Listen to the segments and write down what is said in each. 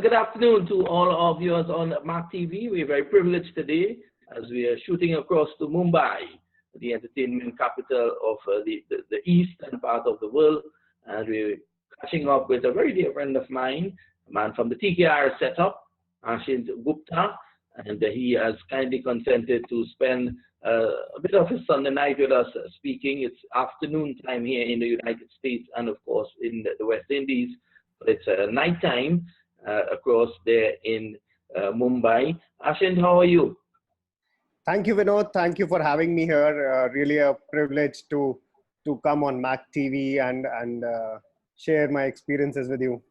good afternoon to all our viewers on MAQ TV. We're very privileged today as we are shooting across to Mumbai, the entertainment capital of the eastern part of the world. And we're catching up with a very dear friend of mine, a man from the TKR setup, ACHINT Gupta. And he has kindly consented to spend a bit of his Sunday night with us speaking. It's afternoon time here in the United States and, of course, in the West Indies. But it's night time across there in Mumbai. ACHINT, how are you? Thank you, Vinod. Thank you for having me here. Really a privilege to come on MAQ TV and share my experiences with you.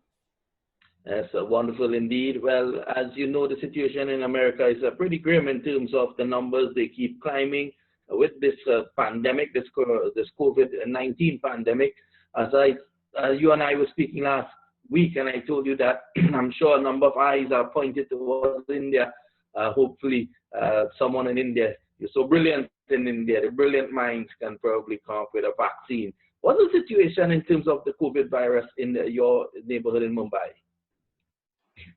That's wonderful indeed. Well, as you know, the situation in America is pretty grim in terms of the numbers. They keep climbing with this pandemic, this COVID-19 pandemic. As you and I were speaking last week, and I told you that I'm sure a number of eyes are pointed towards India. Hopefully, someone in India, you're so brilliant in India, the brilliant minds can probably come up with a vaccine. What's the situation in terms of the COVID virus in your neighborhood in Mumbai?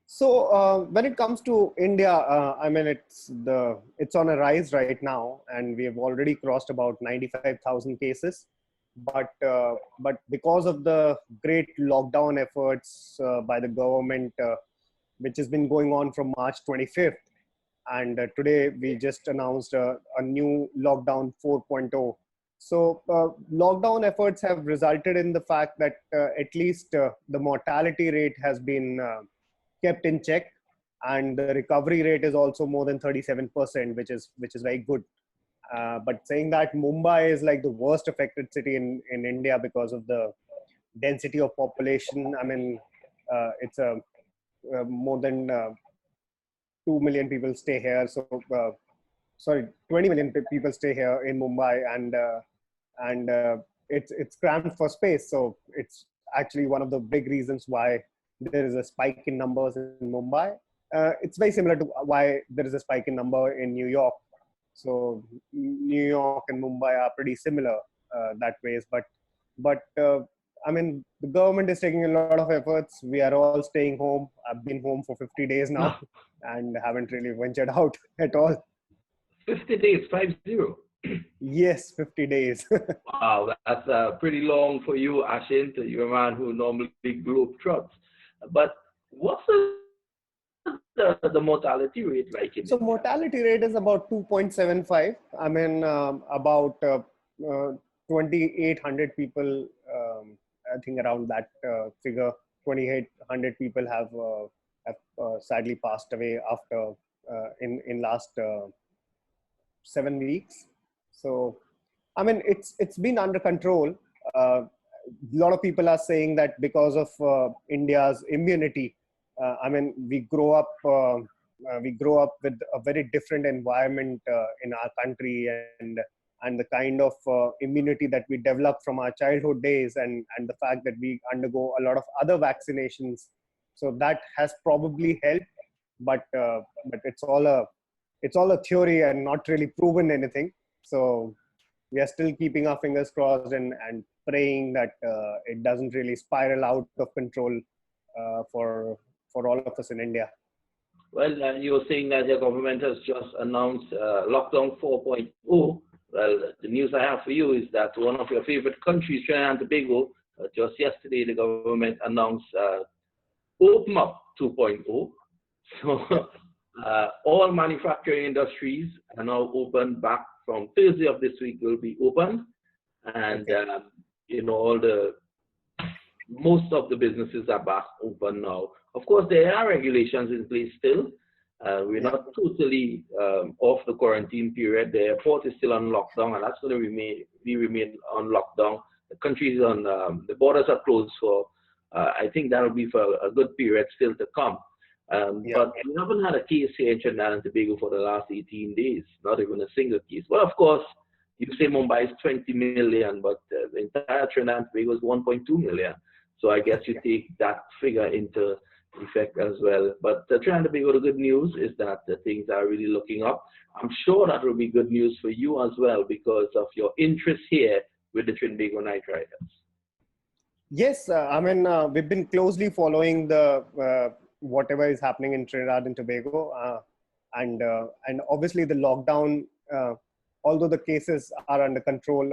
So when it comes to India, I mean, it's on a rise right now, and we have already crossed about 95,000 cases. But because of the great lockdown efforts by the government, which has been going on from March 25th, and today we just announced a new lockdown 4.0. So lockdown efforts have resulted in the fact that at least the mortality rate has been kept in check, and the recovery rate is also more than 37%, which is very good. But saying that, Mumbai is like the worst affected city in India because of the density of population. I mean, it's more than 2 million people stay here. So, 20 million people stay here in Mumbai, and it's cramped for space. So it's actually one of the big reasons why there is a spike in numbers in Mumbai. It's very similar to why there is a spike in number in New York. So New York and Mumbai are pretty similar that ways. But I mean, the government is taking a lot of efforts. We are all staying home. I've been home for 50 days now and haven't really ventured out at all. 50 days, 50? Yes, 50 days. Wow, that's pretty long for you, ACHINT. You're a man who normally globe trots. But what's the mortality rate like in So mortality rate is about 2.75. I mean, about 2,800 people, I think around that figure, 2,800 people have sadly passed away after in last 7 weeks. So, I mean, it's been under control. A lot of people are saying that because of India's immunity, I mean, we grow up with a very different environment in our country, and the kind of immunity that we develop from our childhood days, and the fact that we undergo a lot of other vaccinations. So that has probably helped, but it's all a theory and not really proven anything. So we are still keeping our fingers crossed and praying that it doesn't really spiral out of control for all of us in India. Well, you were saying that your government has just announced lockdown 4.0. Well, the news I have for you is that one of your favorite countries, Trinidad and Tobago, just yesterday the government announced Open Up 2.0. So all manufacturing industries are now open back from Thursday of this week will be open, and you know, most of the businesses are back open now. Of course, there are regulations in place still. We're not totally off the quarantine period. The airport is still on lockdown, and that's going to remain on lockdown. The country is on, the borders are closed for, I think that'll be for a good period still to come. But we haven't had a case here in Trinidad and Tobago for the last 18 days, not even a single case. Well, of course, you say Mumbai is 20 million, but the entire Trinidad and Tobago is 1.2 million. So I guess you take that figure into effect as well. But Trinidad and Tobago, the good news is that things are really looking up. I'm sure that will be good news for you as well because of your interest here with the Trinbago Knight Riders. Yes, I mean, we've been closely following the whatever is happening in Trinidad and Tobago. And obviously the lockdown, although the cases are under control,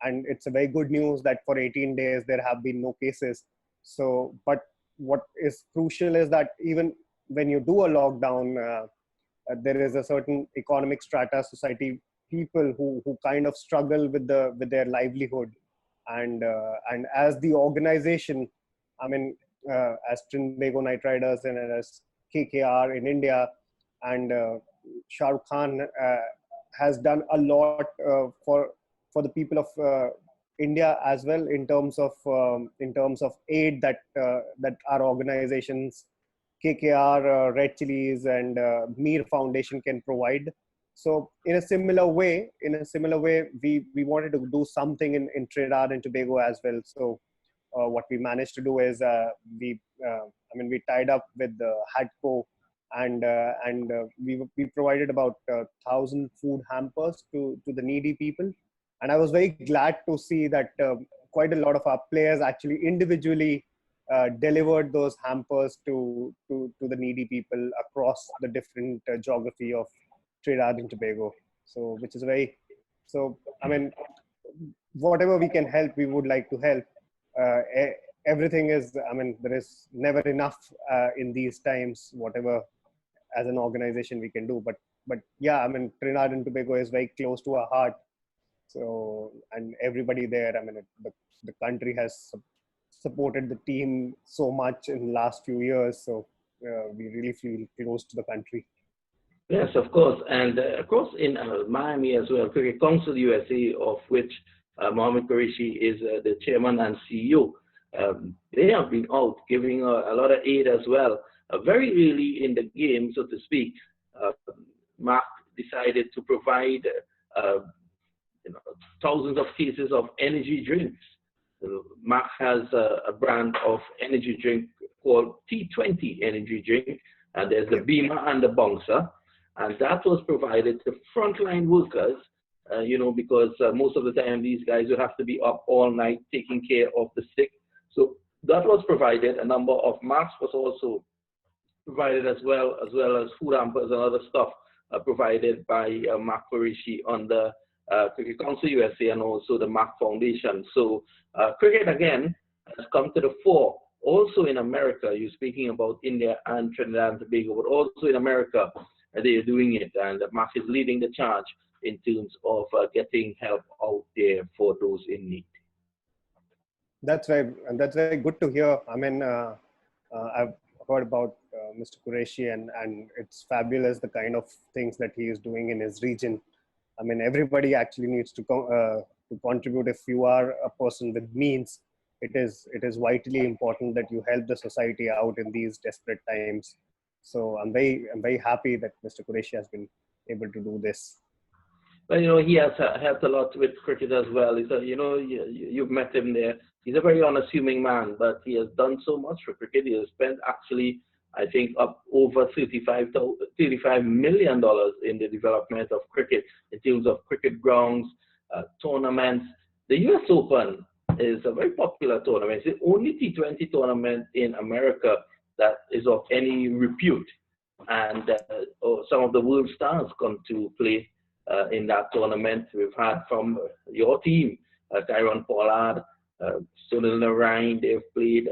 and it's a very good news that for 18 days there have been no cases. So, but what is crucial is that even when you do a lockdown, there is a certain economic strata, society, people who kind of struggle with their livelihood, and as the organization, I mean, as Trinbago Knight Riders and as KKR in India, and Shah Rukh Khan has done a lot for the people of India as well, in terms of aid that that our organizations, KKR, Red Chilies, and Mir Foundation can provide. So in a similar way, we wanted to do something in Trinidad and Tobago as well. So what we managed to do is we tied up with the HADCO, and we provided about 1,000 food hampers to the needy people. And I was very glad to see that quite a lot of our players actually individually delivered those hampers to the needy people across the different geography of Trinidad and Tobago. So, which is very, so, I mean, whatever we can help, we would like to help. Everything is, I mean, there is never enough in these times, whatever as an organization we can do. But yeah, I mean, Trinidad and Tobago is very close to our heart. So, and everybody there, I mean, the country has supported the team so much in the last few years. So we really feel close to the country. Yes, of course. And of course, in Miami as well, Cricket Council USA, of which Mohammed Qureshi is the chairman and CEO, they have been out giving a lot of aid as well. Very early in the game, so to speak, MAQ decided to provide thousands of cases of energy drinks. MAQ has a brand of energy drink called T20 energy drink, and there's the Beamer and the Bouncer, and that was provided to frontline workers, because most of the time these guys would have to be up all night taking care of the sick. So that was provided. A number of masks was also provided as well as food hampers and other stuff provided by MAQ Qureshi on the Cricket Council USA and also the MAQ Foundation. So cricket again has come to the fore. Also in America, you're speaking about India and Trinidad and Tobago, but also in America they are doing it, and MAQ is leading the charge in terms of getting help out there for those in need. That's very good to hear. I mean, I've heard about Mr. Qureshi, and it's fabulous the kind of things that he is doing in his region. I mean, everybody actually needs to contribute. If you are a person with means, it is vitally important that you help the society out in these desperate times. So I'm very happy that Mr. Qureshi has been able to do this. But he has helped a lot with cricket as well. He's you've met him there. He's a very unassuming man, but he has done so much for cricket. He has spent actually, I think, up over $35 million in the development of cricket in terms of cricket grounds, tournaments. The U.S. Open is a very popular tournament. It's the only T20 tournament in America that is of any repute, and some of the world stars come to play in that tournament. We've had from your team, Tyrone Pollard, Sunil Narain, they've played.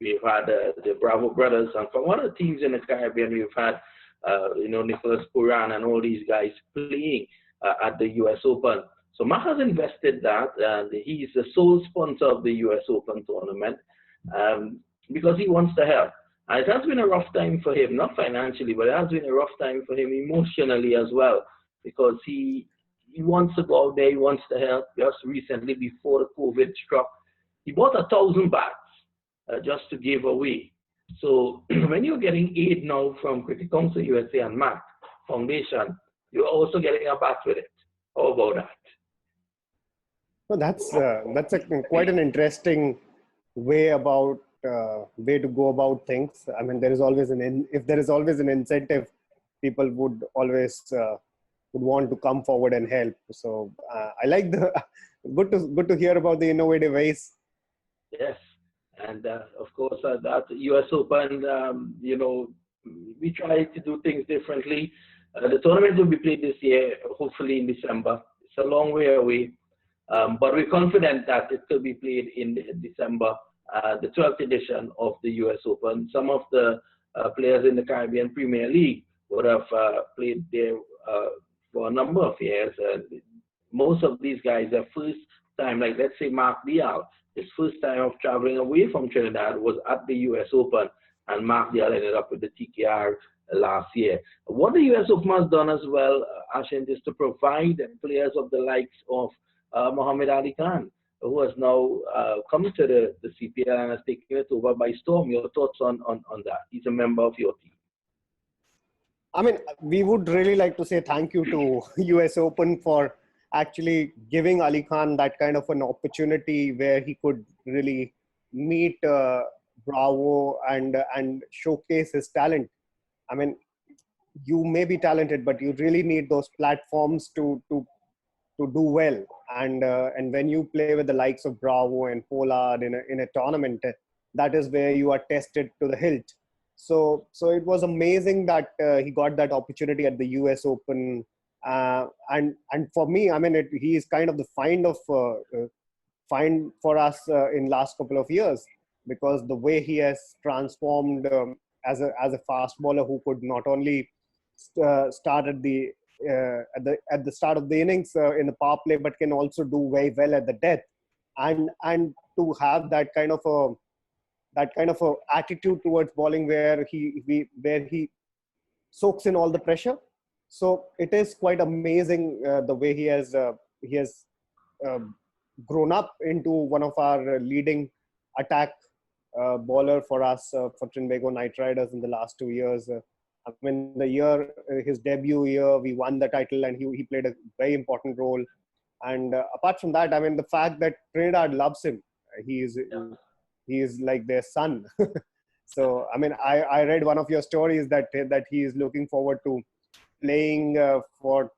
We've had the Bravo brothers, and from other teams in the Caribbean, we've had Nicholas Puran and all these guys playing at the U.S. Open. So MAQ has invested that, and he's the sole sponsor of the U.S. Open tournament because he wants to help. And it has been a rough time for him, not financially, but it has been a rough time for him emotionally as well, because he wants to go out there, he wants to help. Just recently, before the COVID struck, he bought 1,000 bats just to give away. So when you're getting aid now from Cricket Council USA and MAQ Foundation, you're also getting a bat with it. How about that? Well, that's quite an interesting way to go about things. I mean, there is always if there is always an incentive, people would always would want to come forward and help. So I like good to hear about the innovative ways. Yes, And of course, that U.S. Open, you know, we try to do things differently. The tournament will be played this year, hopefully in December. It's a long way away, but we're confident that it will be played in December, the 12th edition of the U.S. Open. Some of the players in the Caribbean Premier League would have played there for a number of years. Most of these guys, their first time, like let's say Mark Dial, his first time of traveling away from Trinidad was at the U.S. Open, and Mark Dial ended up with the TKR last year. What the U.S. Open has done as well, Ashint, is to provide players of the likes of Muhammad Ali Khan, who has now come to the CPL and has taken it over by storm. Your thoughts on that? He's a member of your team. I mean, we would really like to say thank you to US Open for actually giving Ali Khan that kind of an opportunity where he could really meet Bravo and showcase his talent. I mean, you may be talented, but you really need those platforms to do well. And when you play with the likes of Bravo and Pollard in a tournament, that is where you are tested to the hilt. So it was amazing that he got that opportunity at the US Open. And for me, I mean, he is kind of the find for us in last couple of years, because the way he has transformed as a fast bowler who could not only start at the start of the innings in the power play, but can also do very well at the death, and to have that kind of a attitude towards bowling where he soaks in all the pressure. So it is quite amazing the way he has grown up into one of our leading attack bowler for us for Trinbago Knight Riders in the last 2 years. I mean, his debut year, we won the title, and he played a very important role. And apart from that, I mean, the fact that Trinidad loves him, he is like their son. So, I mean, I read one of your stories that he is looking forward to playing for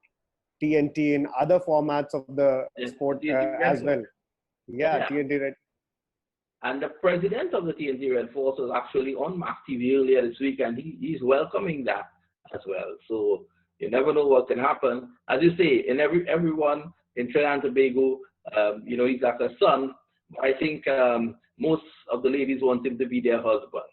TNT in other formats of the sport as well. Yeah, TNT Red. And the president of the TNT Red Force was actually on MAQ TV earlier this week, and he's welcoming that as well. So you never know what can happen. As you say, in everyone in Trinidad and Tobago, you know, he's like a son. I think most of the ladies want him to be their husband.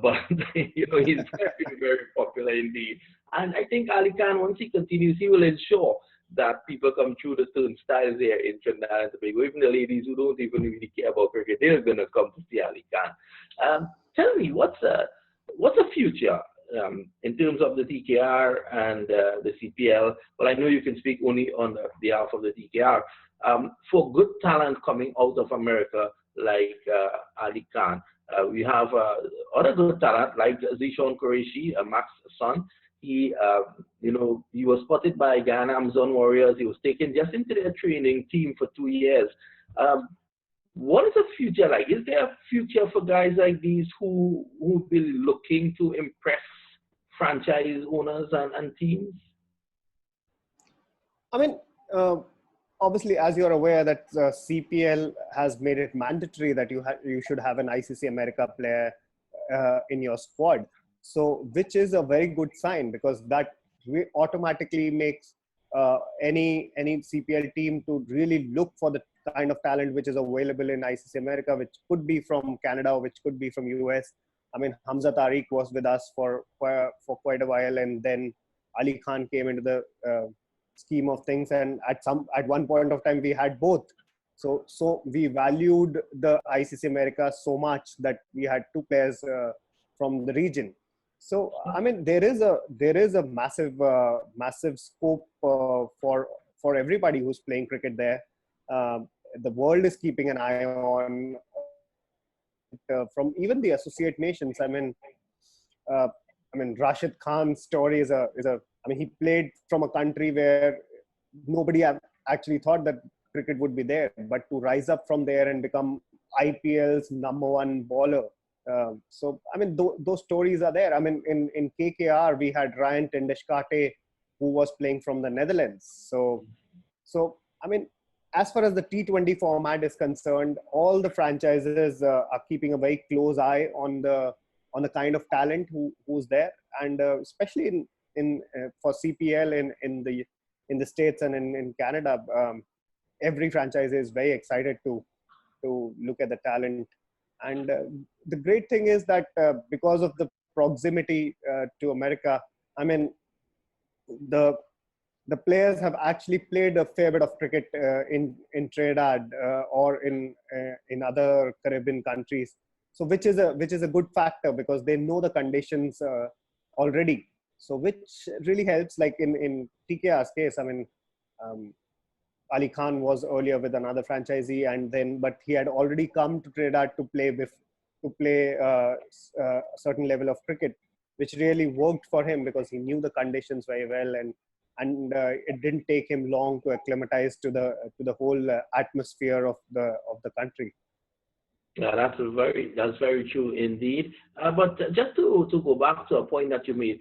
But you know, he's very, very popular indeed. And I think Ali Khan, once he continues, he will ensure that people come through the turnstiles there in Trinidad and Tobago. Even the ladies who don't even really care about cricket, they're going to come to see Ali Khan. Tell me, what's the future in terms of the TKR and the CPL? Well, I know you can speak only on behalf of the TKR. For good talent coming out of America like Ali Khan, we have other good talent like Zishan Qureshi, Mac's son. He, you know, he was spotted by Ghana Amazon Warriors. He was taken just into their training team for 2 years. What is the future like? Is there a future for guys like these who will be looking to impress franchise owners and teams? I mean, obviously, as you're aware, that CPL has made it mandatory that you should have an ICC America player in your squad. So, which is a very good sign, because that automatically makes any CPL team to really look for the kind of talent which is available in ICC America, which could be from Canada, which could be from US. I mean, Hamza Tariq was with us for quite a while, and then Ali Khan came into the scheme of things, and at one point of time we had both. So we valued the ICC America so much that we had two players from the region. So I mean, there is a massive scope for everybody who's playing cricket there. The world is keeping an eye on from even the associate nations. I mean, Rashid Khan's story is a. I mean, he played from a country where nobody actually thought that cricket would be there, but to rise up from there and become IPL's #1 bowler. So, I mean, those stories are there. I mean, in KKR, we had Ryan Tendeshkate, who was playing from the Netherlands. So I mean, as far as the T20 format is concerned, all the franchises are keeping a very close eye on the kind of talent who's there, and especially in for CPL in the States and in Canada, every franchise is very excited to look at the talent. And the great thing is that because of the proximity to America, I mean, the players have actually played a fair bit of cricket in Trinidad or in other Caribbean countries. So which is a good factor because they know the conditions already. So which really helps. Like in TKR's case, I mean, Ali Khan was earlier with another franchisee, and then but he had already come to Trinidad to play a certain level of cricket, which really worked for him because he knew the conditions very well, and it didn't take him long to acclimatize to the whole atmosphere of the country. Yeah, that's very true indeed. But just to go back to a point that you made,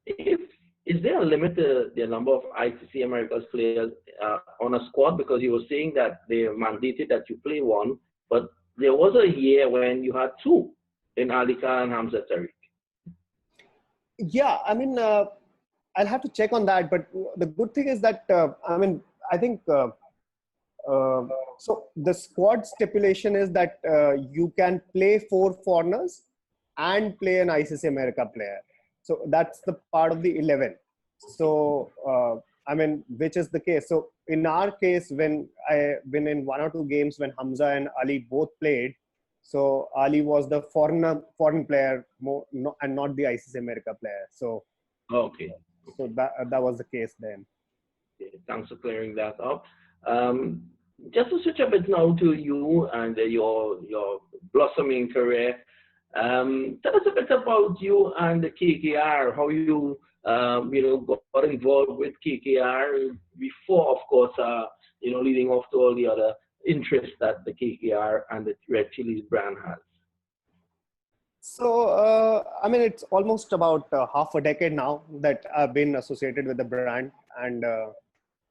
if is there a limit to the number of ICC Americas players on a squad? Because you were saying that they mandated that you play one, but there was a year when you had two in Ali Khan and Hamza Tariq. Yeah, I mean, I'll have to check on that. But the good thing is that I mean, I think so. The squad stipulation is that you can play 4 foreigners and play an ICC America player. So that's the part of the 11. So I mean, which is the case. So in our case, when I've been in 1 or 2 games when Hamza and Ali both played, so Ali was the foreign player and not the ICC America player. So okay. So that was the case then. Okay, thanks for clearing that up. Just to switch a bit now to you and your blossoming career. Tell us a bit about you and the KKR, how you got involved with KKR before, of course, leading off to all the other interests that the KKR and the Red Chilies brand has. So, I mean, it's almost about half a decade now that I've been associated with the brand, and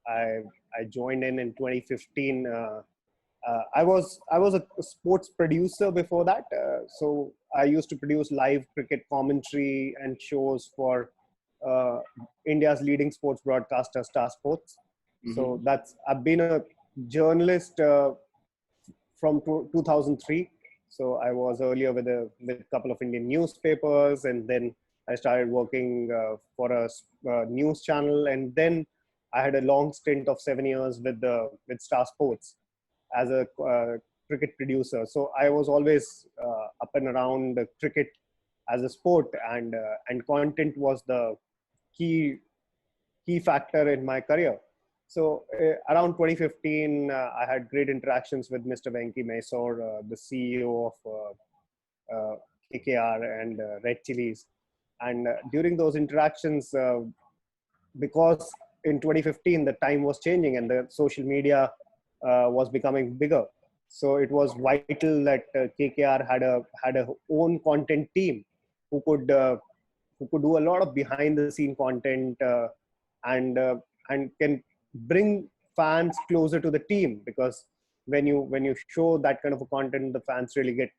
I joined in 2015. I was a sports producer before that, so I used to produce live cricket commentary and shows for India's leading sports broadcaster, Star Sports. Mm-hmm. So I've been a journalist from 2003. So I was earlier with a couple of Indian newspapers, and then I started working for a news channel, and then I had a long stint of 7 years with Star Sports as a cricket producer. So I was always up and around cricket as a sport, and content was the key factor in my career. So around 2015, I had great interactions with Mr. Venki Mysore, the CEO of KKR and Red Chilies. And during those interactions, because in 2015, the time was changing and the social media was becoming bigger. So it was vital that KKR had a own content team who could do a lot of behind the scene content and can bring fans closer to the team, because when you show that kind of a content, the fans really get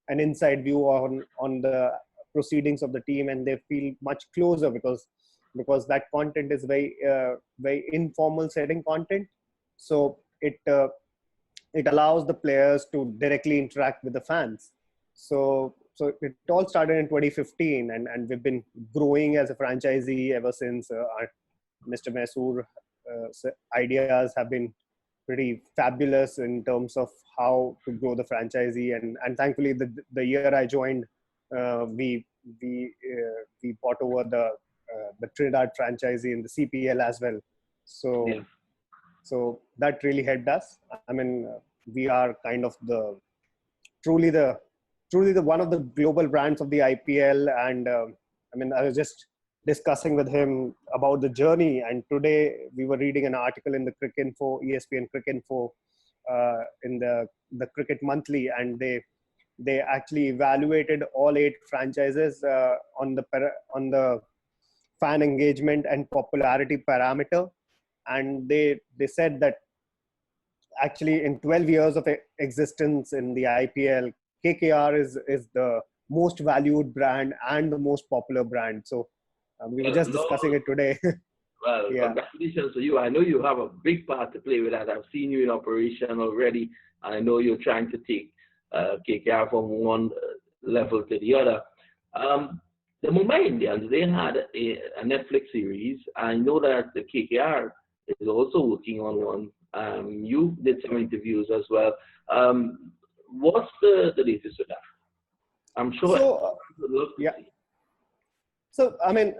an inside view on the proceedings of the team, and they feel much closer because that content is very informal setting content. So it allows the players to directly interact with the fans. So it all started in 2015, and we've been growing as a franchisee ever since. Mr. Mysore ideas have been pretty fabulous in terms of how to grow the franchisee, and thankfully the year I joined, we bought over the Trinidad franchisee in the CPL as well. So yeah. So that really helped us. I mean, we are kind of truly the one of the global brands of the IPL, and I mean, I was just discussing with him about the journey, and today we were reading an article in the Cricket Info, ESPN Cricket Info, in the Cricket Monthly, and they actually evaluated all 8 franchises on the fan engagement and popularity parameter, and they said that actually in 12 years of existence in the IPL, KKR is the most valued brand and the most popular brand. So we were just No, discussing it today. well, Yeah. congratulations to you. I know you have a big part to play with that. I've seen you in operation already, and I know you're trying to take KKR from one level to the other. The Mumbai Indians, they had a Netflix series. I know that the KKR is also working on one. You did some interviews as well. What's the latest with that? I'm sure So would love to yeah. see. So I mean,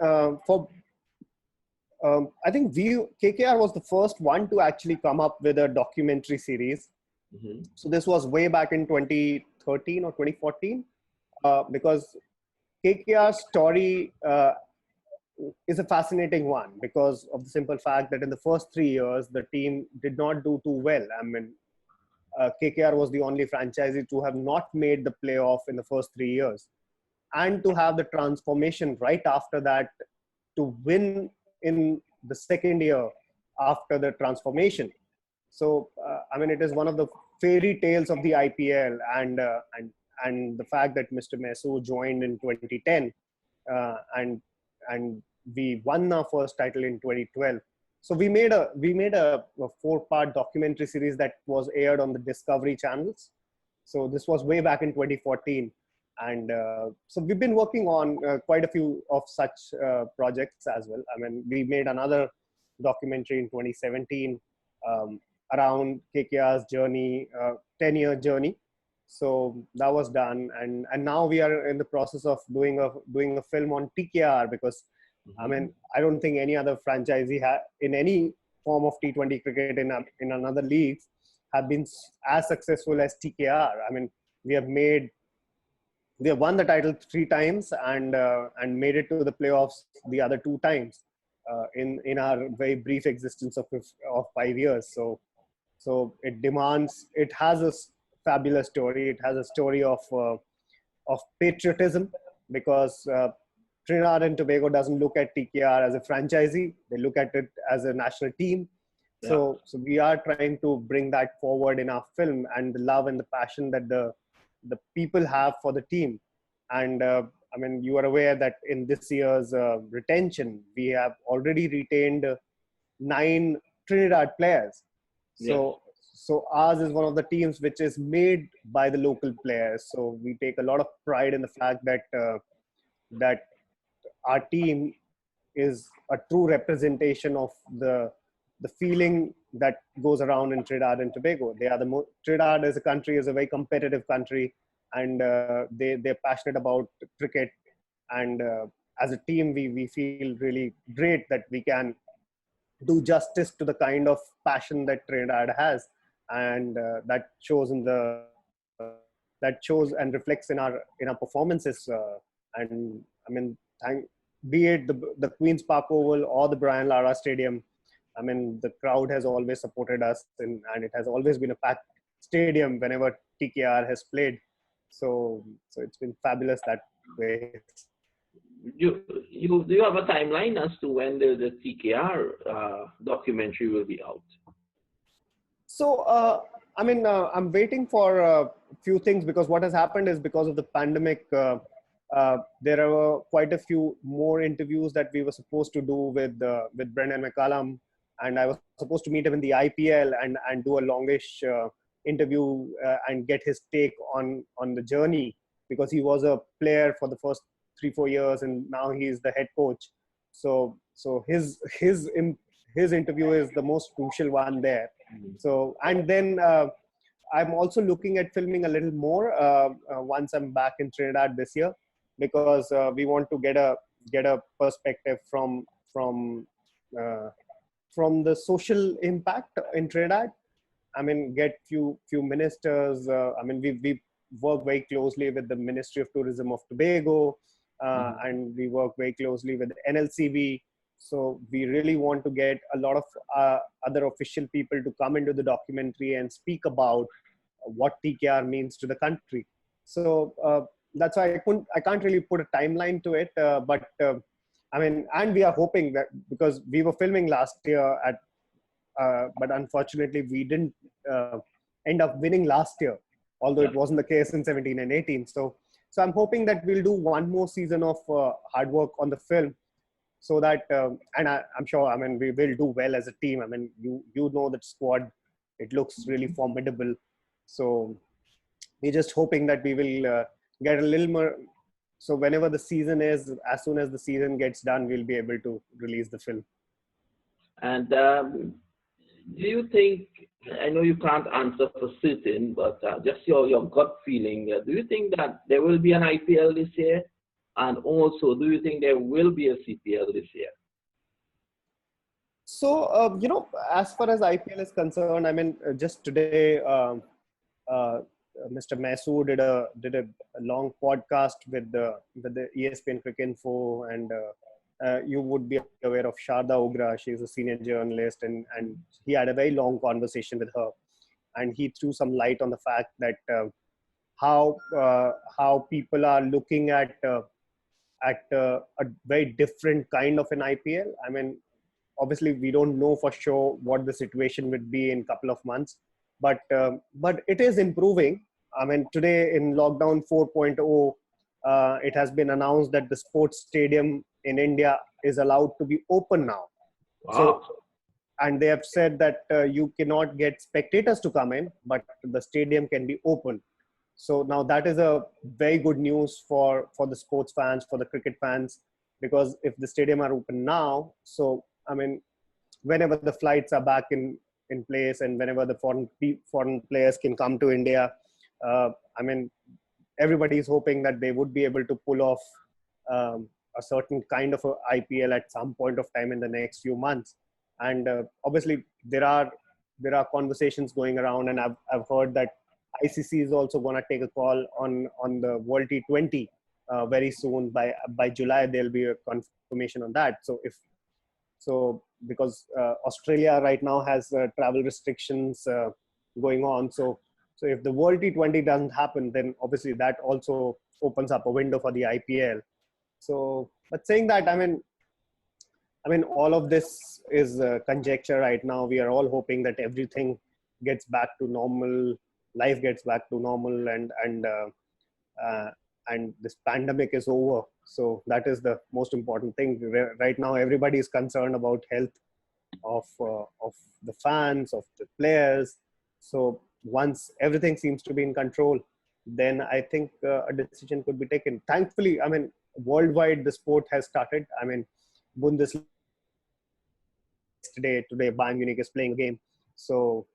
I think KKR was the first one to actually come up with a documentary series. Mm-hmm. So this was way back in 2013 or 2014, because KKR's story is a fascinating one because of the simple fact that in the first 3 years, the team did not do too well. I mean, KKR was the only franchisee to have not made the playoff in the first 3 years, and to have the transformation right after that to win in the second year after the transformation. So I mean, it is one of the fairy tales of the IPL, and the fact that Mr. Mesu joined in 2010, and we won our first title in 2012. So we made a 4-part documentary series that was aired on the Discovery channels. So this was way back in 2014, and so we've been working on quite a few of such projects as well. I mean, we made another documentary in 2017 around KKR's journey, 10-year journey. So that was done, and now we are in the process of doing a film on TKR, because I mean, I don't think any other franchisee in any form of T20 cricket in another league have been as successful as TKR. I mean, we have won the title 3 times and made it to the playoffs the other 2 times in our very brief existence of 5 years. So it has a fabulous story. It has a story of patriotism, because Trinidad and Tobago doesn't look at TKR as a franchisee. They look at it as a national team. So we are trying to bring that forward in our film, and the love and the passion that the people have for the team. And I mean, you are aware that in this year's retention, we have already retained 9 Trinidad players. So ours is one of the teams which is made by the local players. So we take a lot of pride in the fact that that our team is a true representation of the feeling that goes around in Trinidad and Tobago. Trinidad as a country is a very competitive country, and they're passionate about cricket. And as a team, we feel really great that we can do justice to the kind of passion that Trinidad has, and that shows and reflects in our performances. And I mean, be it the Queen's Park Oval or the Brian Lara Stadium, I mean, the crowd has always supported us, and it has always been a packed stadium whenever TKR has played. So it's been fabulous that way. Do you have a timeline as to when the TKR documentary will be out? So I mean, I'm waiting for a few things, because what has happened is, because of the pandemic, there are quite a few more interviews that we were supposed to do with Brendan McCullum, and I was supposed to meet him in the IPL and do a longish interview and get his take on the journey, because he was a player for the first 3-4 years, and now he is the head coach. So his interview is the most crucial one there. So, and then I'm also looking at filming a little more once I'm back in Trinidad this year, because we want to get a perspective from the social impact in Trinidad. I mean, get few ministers. I mean, we work very closely with the Ministry of Tourism of Tobago, and we work very closely with NLCB. So we really want to get a lot of other official people to come into the documentary and speak about what TKR means to the country. So that's why I can't really put a timeline to it. But I mean, and we are hoping that, because we were filming last year but unfortunately we didn't end up winning last year, although it wasn't the case in 17 and 18. So I'm hoping that we'll do one more season of hard work on the film, so that and I'm sure, I mean, we will do well as a team. I mean, you know that squad, it looks really formidable. So we're just hoping that we will get a little more. So whenever the season is, as soon as the season gets done, we'll be able to release the film. And do you think, I know you can't answer for certain, but just your gut feeling, do you think that there will be an IPL this year? And also, do you think there will be a CPL this year? So, as far as IPL is concerned, I mean, just today, Mr. Masood did a long podcast with the ESPN Cricket Info, and you would be aware of Sharda Ogra. She's a senior journalist, and he had a very long conversation with her, and he threw some light on the fact that how people are looking at a very different kind of an IPL. I mean, obviously we don't know for sure what the situation would be in a couple of months, but it is improving. I mean, today in lockdown 4.0, it has been announced that the sports stadium in India is allowed to be open now. Wow. So, and they have said that you cannot get spectators to come in, but the stadium can be open. So now that is a very good news for the sports fans, for the cricket fans, because if the stadium are open now, so I mean, whenever the flights are back in place, and whenever the foreign players can come to India, I mean, everybody is hoping that they would be able to pull off a certain kind of a IPL at some point of time in the next few months. And obviously there are conversations going around, and I've heard that ICC is also going to take a call on the World T20 very soon. By July there'll be a confirmation on that. So because Australia right now has travel restrictions going on, so if the World T20 doesn't happen, then obviously that also opens up a window for the IPL. So, but saying that, I mean, all of this is conjecture right now. We are all hoping that everything gets back to normal, life gets back to normal, and this pandemic is over. So that is the most important thing. Right now, everybody is concerned about health of the fans, of the players. So once everything seems to be in control, then I think a decision could be taken. Thankfully, I mean, worldwide the sport has started. I mean, Bundesliga today Bayern Munich is playing a game. So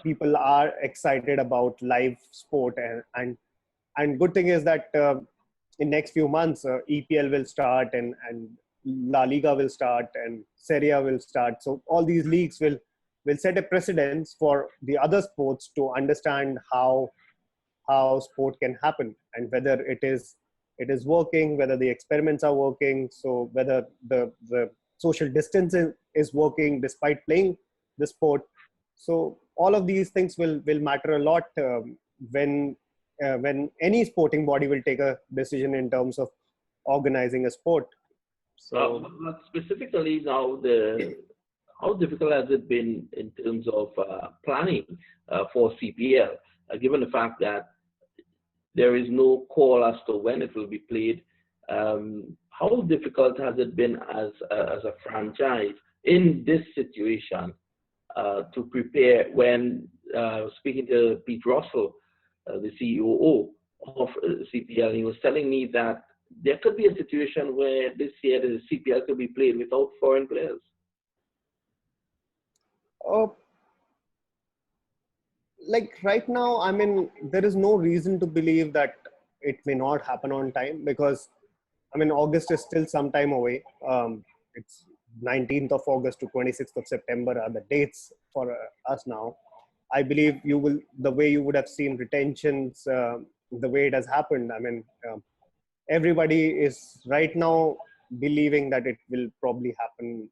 people are excited about live sport, and good thing is that in next few months EPL will start, and La Liga will start, and Serie A will start. So all these leagues will set a precedence for the other sports to understand how sport can happen, and whether it is working, whether the experiments are working, so whether the social distancing is working despite playing the sport. So all of these things will matter a lot when any sporting body will take a decision in terms of organizing a sport. So but specifically now, how difficult has it been in terms of planning for CPL, given the fact that there is no call as to when it will be played? How difficult has it been as a franchise in this situation to prepare? When speaking to Pete Russell, the CEO of CPL, he was telling me that there could be a situation where this year the CPL could be played without foreign players. Like right now, I mean, there is no reason to believe that it may not happen on time, because I mean, August is still some time away. It's 19th of August to 26th of September are the dates for us now. I believe the way you would have seen retentions, the way it has happened. I mean, everybody is right now believing that it will probably happen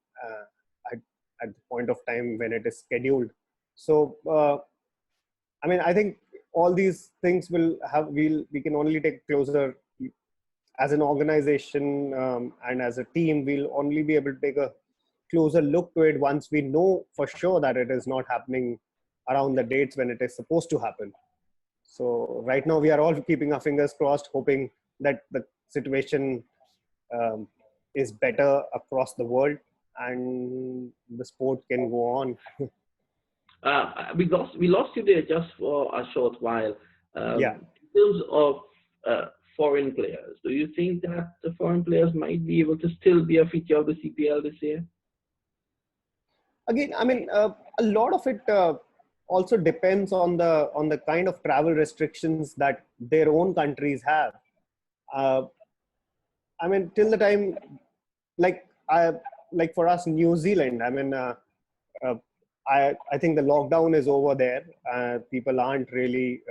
at the point of time when it is scheduled. So, I mean, I think all these things we can only take closer as an organization, and as a team. We'll only be able to take a closer look to it once we know for sure that it is not happening around the dates when it is supposed to happen. So right now we are all keeping our fingers crossed, hoping that the situation um, is better across the world and the sport can go on. We lost you there just for a short while. Yeah. In terms of foreign players, do you think that the foreign players might be able to still be a feature of the CPL this year? Again, I mean, a lot of it also depends on the kind of travel restrictions that their own countries have. Uh, I mean, till the time, like like for us, New Zealand. I mean, uh, I think the lockdown is over there. People aren't really.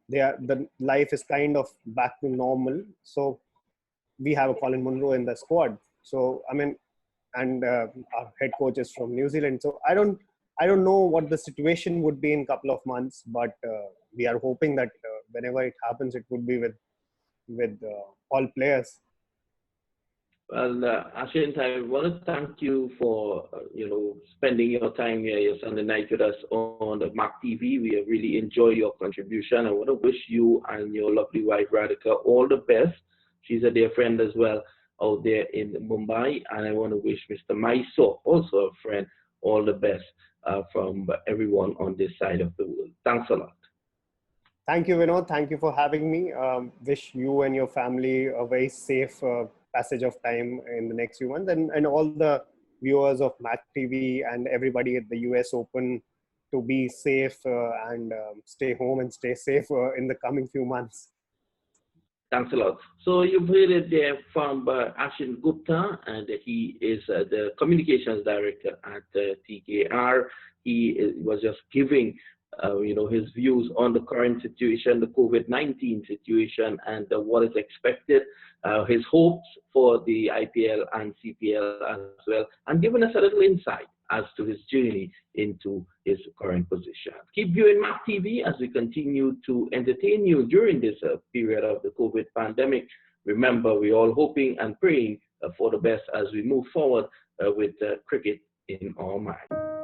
The life is kind of back to normal. So we have a Colin Munro in the squad. So I mean, and our head coach is from New Zealand. So I don't know what the situation would be in a couple of months, but we are hoping that whenever it happens, it would be with all players. Well, Ashint, I want to thank you for spending your time here, your Sunday night with us on the MAQ TV. We really enjoy your contribution. I want to wish you and your lovely wife Radhika all the best. She's a dear friend as well out there in Mumbai, and I want to wish Mr. Mysore, also a friend, all the best from everyone on this side of the world. Thanks a lot. Thank you, Vinod. Thank you for having me. Wish you and your family a very safe passage of time in the next few months, and all the viewers of MAQ TV and everybody at the US Open to be safe and stay home and stay safe in the coming few months. Thanks a lot. So you've heard it there from ACHINT Gupta, and he is the communications director at TKR. He was just giving his views on the current situation, the COVID-19 situation, and what is expected, his hopes for the IPL and CPL as well, and giving us a little insight as to his journey into his current position. Keep viewing MAQ TV as we continue to entertain you during this period of the COVID pandemic. Remember, we're all hoping and praying for the best as we move forward with cricket in our mind.